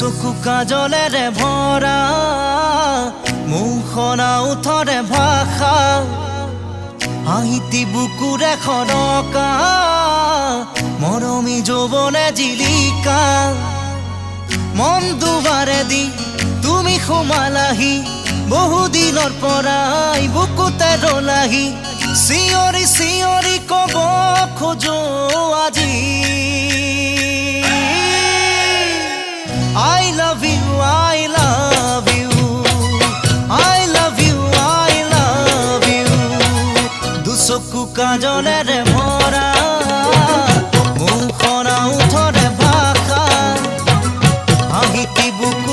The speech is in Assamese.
চকু কাজলেৰে ভৰা মুখনা উঠৰে ভাষা হাঁহিতি বুকুৰে খৰকা মৰমী যৌৱনে জিলিকা মন দুবাৰে দি তুমি সোমালাহি বহুদিনৰ পৰাই বুকুতে ৰলাহি চিঞৰি চিঞৰি কব খোজো আজি I love you, I love you, I love you, I love you. দুচকু কাজলেৰে ভৰা মুখনা উঠৰে ভাষা হাঁহিতি বুকু